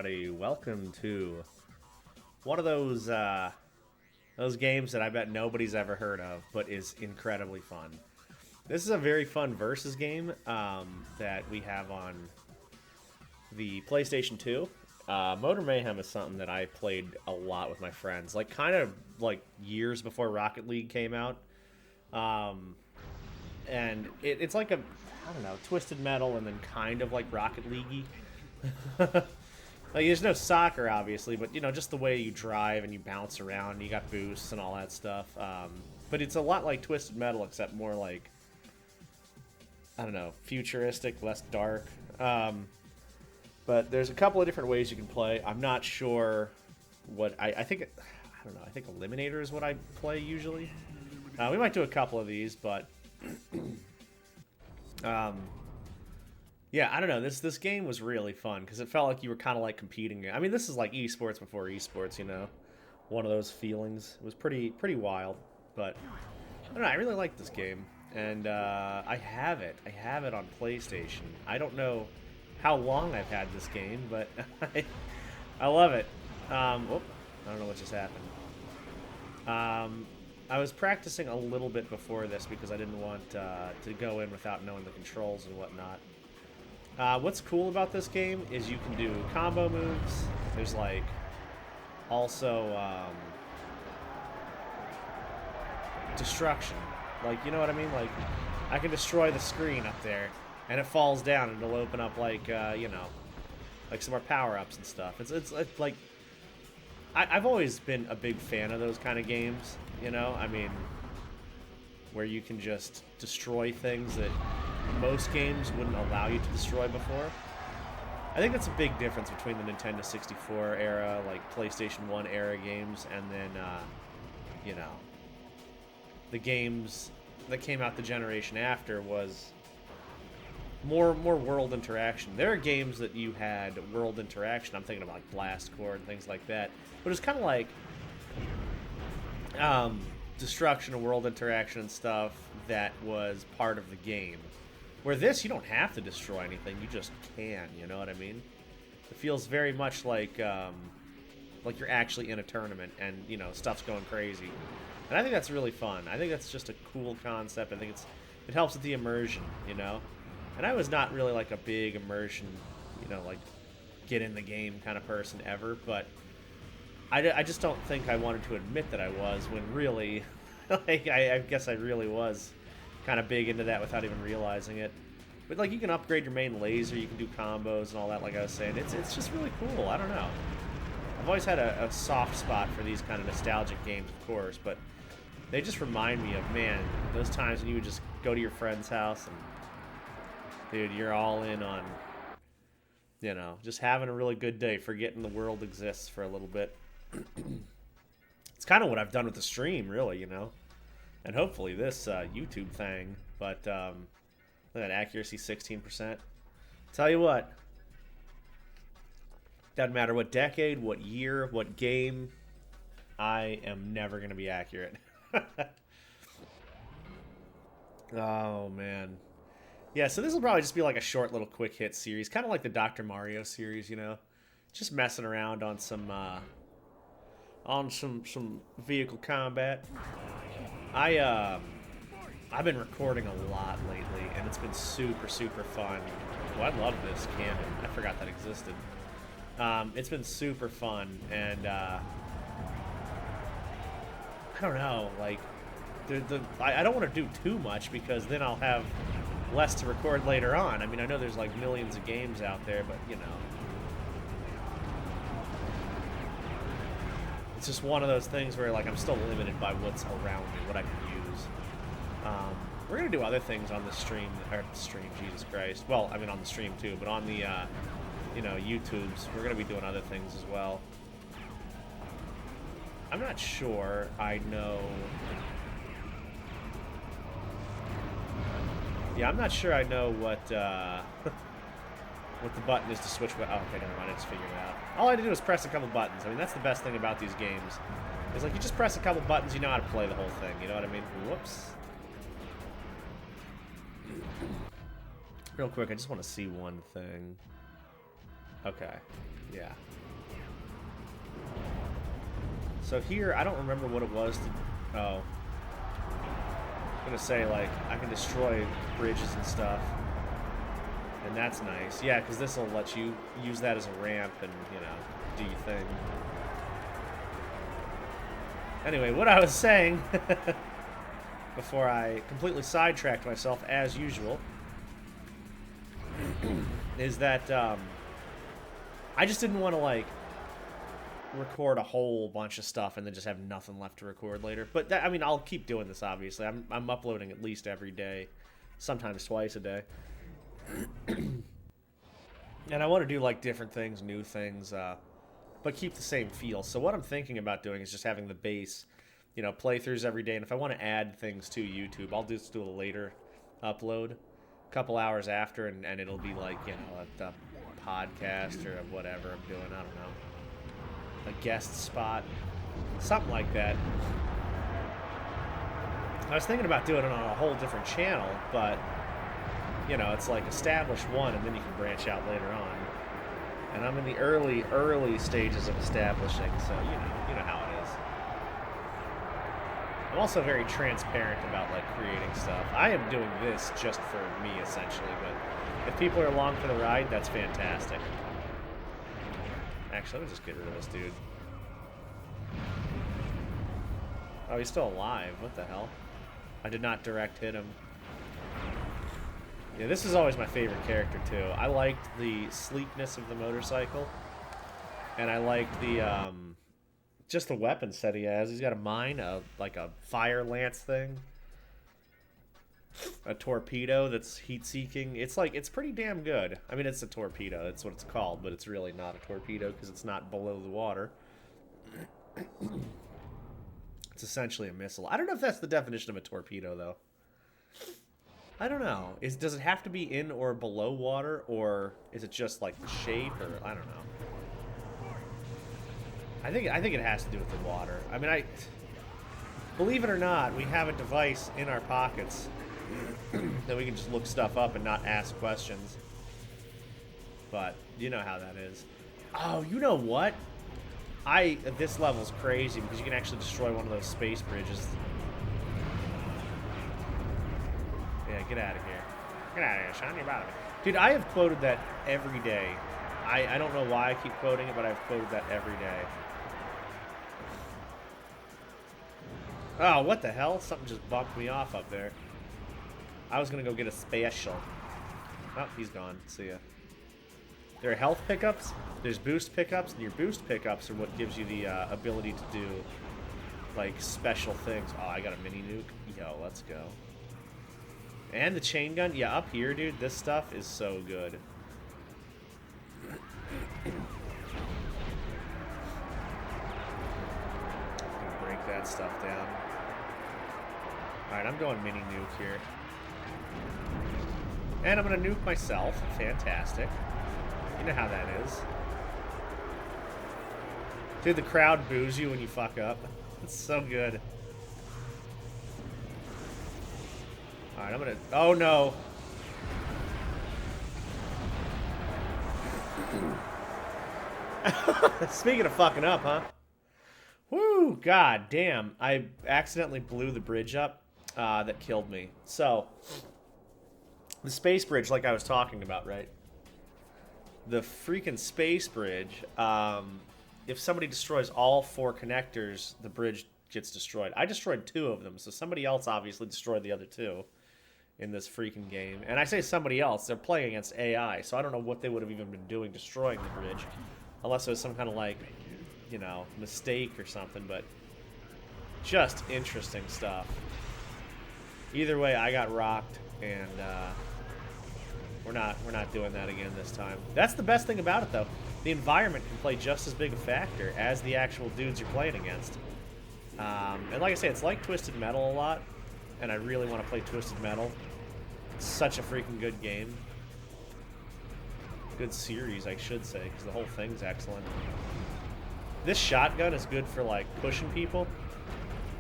everybody. Welcome to one of those games that I bet nobody's ever heard of, but is incredibly fun. This is a very fun versus game that we have on the PlayStation 2. Motor Mayhem is something that I played a lot with my friends, like kind of like years before Rocket League came out. And it's like a, I don't know, Twisted Metal and then kind of like Rocket League-y. Like, there's no soccer, obviously, but, you know, just the way you drive and you bounce around and you got boosts and all that stuff. But it's a lot like Twisted Metal, except more like, I don't know, futuristic, less dark. But there's a couple of different ways you can play. I'm not sure what, I think, I don't know, I think Eliminator is what I play usually. We might do a couple of these, but... yeah, I don't know. This game was really fun because it felt like you were kind of like competing. I mean, this is like esports before esports, you know, one of those feelings. It was pretty wild, but I don't know. I really like this game, and I have it. I have it on PlayStation. I don't know how long I've had this game, but I love it. I don't know what just happened. I was practicing a little bit before this because I didn't want to go in without knowing the controls and whatnot. What's cool about this game is you can do combo moves. There's like also destruction. Like, you know what I mean? Like, I can destroy the screen up there and it falls down and it'll open up like, you know, like some more power-ups and stuff. It's like, I've always been a big fan of those kind of games, you know? I mean, where you can just destroy things that most games wouldn't allow you to destroy before. I think that's a big difference between the Nintendo 64 era, like PlayStation 1 era games, and then, you know, the games that came out the generation after was more world interaction. There are games that you had world interaction. I'm thinking of like Blast Corps and things like that. But it's kind of like destruction of world interaction and stuff that was part of the game. Where this, you don't have to destroy anything, you just can, you know what I mean? It feels very much like you're actually in a tournament and, you know, stuff's going crazy. And I think that's really fun. I think that's just a cool concept. I think it helps with the immersion, you know? And I was not really like a big immersion, you know, like get in the game kind of person ever, but I just don't think I wanted to admit that I was when really, like, I guess I really was kind of big into that without even realizing it. But like, you can upgrade your main laser, you can do combos and all that, like I was saying. It's just really cool. I don't know. I've always had a soft spot for these kind of nostalgic games, of course, but they just remind me of, man, those times when you would just go to your friend's house and, dude, you're all in on, you know, just having a really good day, forgetting the world exists for a little bit. It's kind of what I've done with the stream, really, you know? And hopefully this YouTube thing, but look at that accuracy, 16%. Tell you what, doesn't matter what decade, what year, what game, I am never going to be accurate. Oh, man. Yeah, so this will probably just be like a short little quick hit series, kind of like the Dr. Mario series, you know? Just messing around on some vehicle combat. I've been recording a lot lately, and it's been super fun. Oh, I love this cannon. I forgot that existed. It's been super fun, and I don't know, like, I don't want to do too much because then I'll have less to record later on. I mean, I know there's like millions of games out there, but you know, it's just one of those things where like I'm still limited by what's around me, what I can use. We're gonna do other things on the stream, Jesus Christ. Well, I mean on the stream too, but on the you know, YouTubes, we're gonna be doing other things as well. I'm not sure I know. Yeah, I'm not sure I know what what the button is to switch. Oh, okay, never mind. I just figured it out. All I had to do was press a couple buttons. I mean, that's the best thing about these games. It's like you just press a couple buttons, you know how to play the whole thing. You know what I mean? Whoops. Real quick, I just want to see one thing. Okay. Yeah. So here, I don't remember what it was to... Oh. I'm gonna say, like, I can destroy bridges and stuff. And that's nice. Yeah, because this will let you use that as a ramp and, you know, do your thing. Anyway, what I was saying... before I completely sidetracked myself, as usual, is that I just didn't want to, like, record a whole bunch of stuff and then just have nothing left to record later. But, that, I mean, I'll keep doing this, obviously. I'm uploading at least every day, sometimes twice a day. And I want to do, like, different things, new things, but keep the same feel. So what I'm thinking about doing is just having the base... you know, playthroughs every day, and if I want to add things to YouTube, I'll just do a later upload, a couple hours after, and it'll be like, you know, a podcast or whatever I'm doing, I don't know, a guest spot, something like that. I was thinking about doing it on a whole different channel, but, you know, it's like establish one, and then you can branch out later on. And I'm in the early stages of establishing, so, you know how it is. I'm also very transparent about, like, creating stuff. I am doing this just for me, essentially, but if people are along for the ride, that's fantastic. Actually, let me just get rid of this dude. Oh, he's still alive. What the hell? I did not direct hit him. Yeah, this is always my favorite character, too. I liked the sleekness of the motorcycle, and I liked the, just the weapon set he has. He's got a mine, like a fire lance thing. A torpedo that's heat-seeking. It's like, it's pretty damn good. I mean, it's a torpedo. That's what it's called, but it's really not a torpedo because it's not below the water. It's essentially a missile. I don't know if that's the definition of a torpedo, though. I don't know. Does it have to be in or below water, or is it just, like, the shape, or I don't know. I think it has to do with the water. I mean, believe it or not, we have a device in our pockets that we can just look stuff up and not ask questions. But you know how that is. Oh, you know what? This level's crazy because you can actually destroy one of those space bridges. Yeah, get out of here. Get out of here, son. You're about it. Dude, I have quoted that every day. I don't know why I keep quoting it, but I've quoted that every day. Oh, what the hell? Something just bumped me off up there. I was going to go get a special. Oh, he's gone. See ya. There are health pickups, there's boost pickups, and your boost pickups are what gives you the ability to do, like, special things. Oh, I got a mini nuke. Yo, let's go. And the chain gun. Yeah, up here, dude, this stuff is so good. Gonna break that stuff down. Alright, I'm going mini nuke here. And I'm going to nuke myself. Fantastic. You know how that is. Dude, the crowd boos you when you fuck up. It's so good. Alright, I'm going to... Oh, no. Speaking of fucking up, huh? Woo, god damn. I accidentally blew the bridge up. That killed me. So, the space bridge, like I was talking about, right? The freaking space bridge, if somebody destroys all 4 connectors, the bridge gets destroyed. I destroyed 2 of them, so somebody else obviously destroyed the other 2 in this freaking game. And I say somebody else, they're playing against AI, so I don't know what they would have even been doing destroying the bridge. Unless it was some kind of, like, you know, mistake or something, but just interesting stuff. Either way, I got rocked, and we're not doing that again this time. That's the best thing about it, though. The environment can play just as big a factor as the actual dudes you're playing against. And like I say, it's like Twisted Metal a lot, and I really want to play Twisted Metal. It's such a freaking good game. Good series, I should say, because the whole thing's excellent. This shotgun is good for, like, pushing people.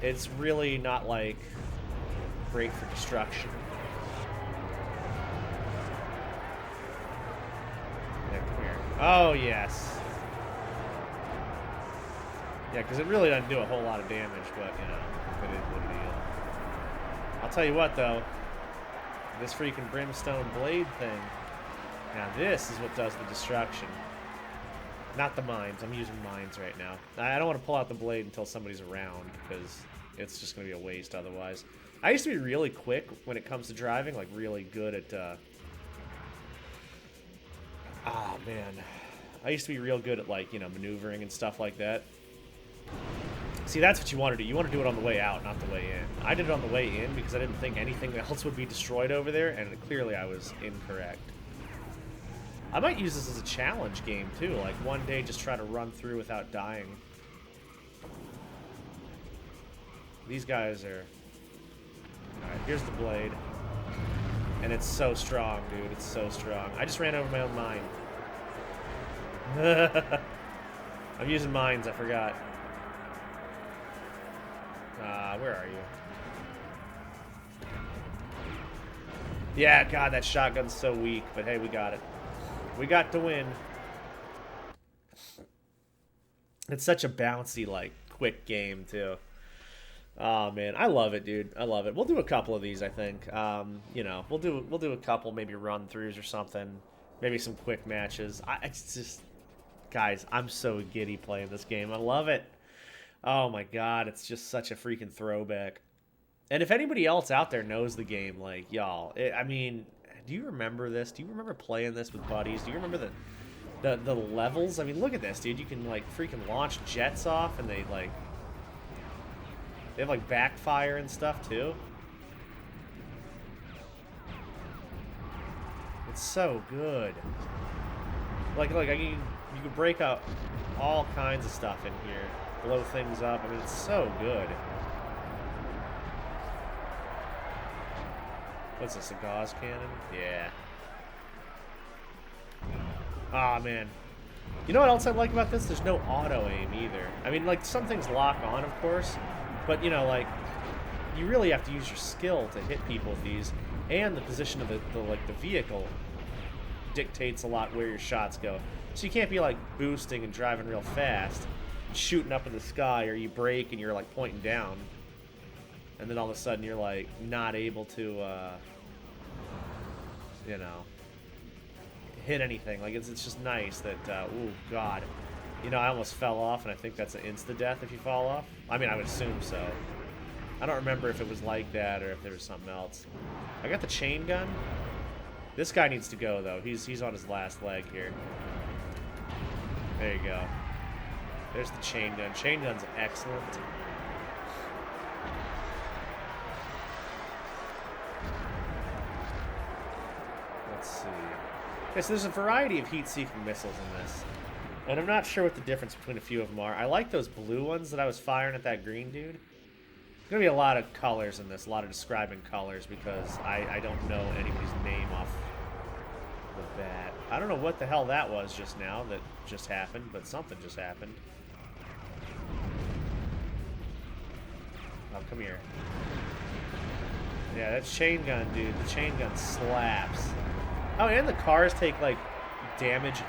It's really not, like, great for destruction. Yeah, come here. Oh, yes. Yeah, because it really doesn't do a whole lot of damage, but, you know, it is what it is. I'll tell you what, though. This freaking brimstone blade thing. Now, this is what does the destruction. Not the mines. I'm using mines right now. I don't want to pull out the blade until somebody's around, because it's just going to be a waste otherwise. I used to be really quick when it comes to driving, like really good at... Ah, man. I used to be real good at, like, you know, maneuvering and stuff like that. See, that's what you want to do. You want to do it on the way out, not the way in. I did it on the way in because I didn't think anything else would be destroyed over there, and clearly I was incorrect. I might use this as a challenge game, too. Like, one day just try to run through without dying. These guys are... Alright, here's the blade. And it's so strong, dude. It's so strong. I just ran over my own mine. I'm using mines, I forgot. Where are you? Yeah, God, that shotgun's so weak, but hey, we got it. We got to win. It's such a bouncy, like, quick game, too. Oh, man, I love it, dude. I love it. We'll do a couple of these, I think. You know, we'll do a couple, maybe run-throughs or something. Maybe some quick matches. It's just... Guys, I'm so giddy playing this game. I love it. Oh my god, it's just such a freaking throwback. And if anybody else out there knows the game, like, y'all, I mean, do you remember this? Do you remember playing this with buddies? Do you remember the levels? I mean, look at this, dude. You can, like, freaking launch jets off, and they have, like, backfire and stuff, too. It's so good. Like, I mean, you can break up all kinds of stuff in here. Blow things up. I mean, it's so good. What's this, a gauze cannon? Yeah. Ah, man. You know what else I like about this? There's no auto-aim either. I mean, like, some things lock on, of course. But, you know, like, you really have to use your skill to hit people with these. And the position of the vehicle dictates a lot where your shots go. So you can't be, like, boosting and driving real fast, shooting up in the sky, or you brake and you're, like, pointing down. And then all of a sudden you're, like, not able to, you know, hit anything. Like, it's just nice that, ooh, God. You know, I almost fell off, and I think that's an insta-death if you fall off. I mean, I would assume so. I don't remember if it was like that or if there was something else. I got the chain gun. This guy needs to go, though. He's on his last leg here. There you go. There's the chain gun. Chain gun's excellent. Let's see. Okay, so there's a variety of heat-seeking missiles in this. And I'm not sure what the difference between a few of them are. I like those blue ones that I was firing at that green dude. There's going to be a lot of colors in this, a lot of describing colors, because I don't know anybody's name off the bat. I don't know what the hell that was just now that just happened, but something just happened. Oh, come here. Yeah, that's chain gun, dude. The chain gun slaps. Oh, and the cars take, like, damage,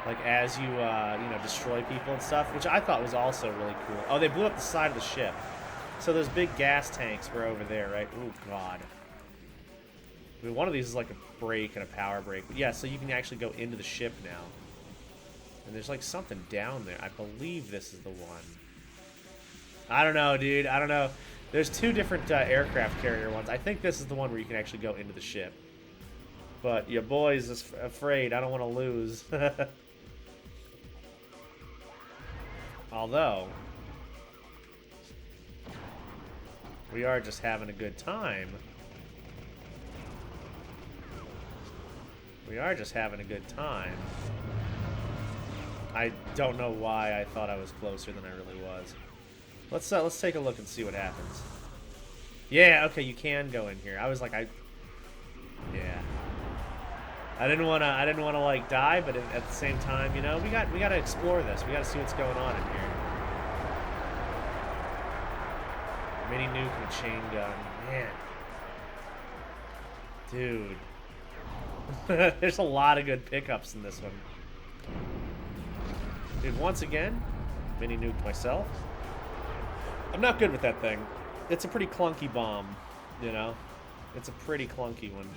like, as you, you know, destroy people and stuff, which I thought was also really cool. Oh, they blew up the side of the ship. So those big gas tanks were over there, right? Oh, God. I mean, one of these is like a brake and a power brake. But yeah, so you can actually go into the ship now. And there's like something down there. I believe this is the one. I don't know, dude. I don't know. There's two different aircraft carrier ones. I think this is the one where you can actually go into the ship. But your boy's afraid. I don't want to lose. Although, we are just having a good time. We are just having a good time. I don't know why I thought I was closer than I really was. Let's take a look and see what happens. Yeah, okay, you can go in here. I was like, yeah. I didn't wanna like die, but at the same time, you know, we gotta explore this. We gotta see what's going on in here. Mini nuke and a chain gun, man, dude. There's a lot of good pickups in this one. And once again, mini nuked myself. I'm not good with that thing. It's a pretty clunky bomb, you know? It's a pretty clunky one.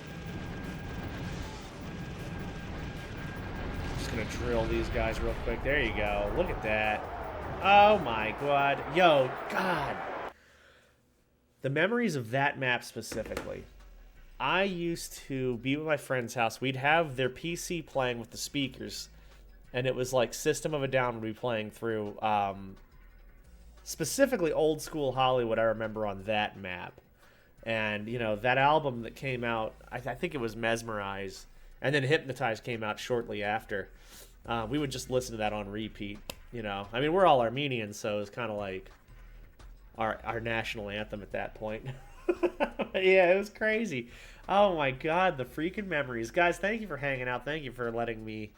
Just gonna drill these guys real quick. There you go. Look at that. Oh my god. Yo, God. The memories of that map specifically. I used to be with my friend's house. We'd have their PC playing with the speakers, and it was like System of a Down would be playing through. Specifically old school Hollywood, I remember on that map. And, you know, that album that came out, I think it was Mesmerize, and then Hypnotize came out shortly after. We would just listen to that on repeat, you know. I mean, we're all Armenians, so it's kind of like our national anthem at that point. Yeah, it was crazy. Oh my god, the freaking memories. Guys, thank you for hanging out. Thank you for letting me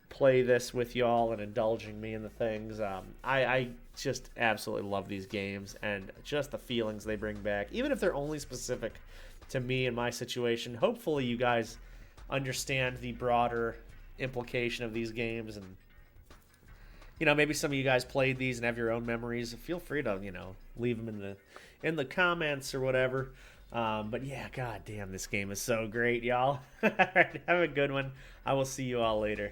play this with y'all and indulging me in the things. I just absolutely love these games and just the feelings they bring back, even if they're only specific to me and my situation. Hopefully you guys understand the broader implication of these games, and you know, maybe some of you guys played these and have your own memories. Feel free to, you know, leave them in the comments or whatever. But yeah, god damn, this game is so great, y'all. All right, have a good one. I will see you all later.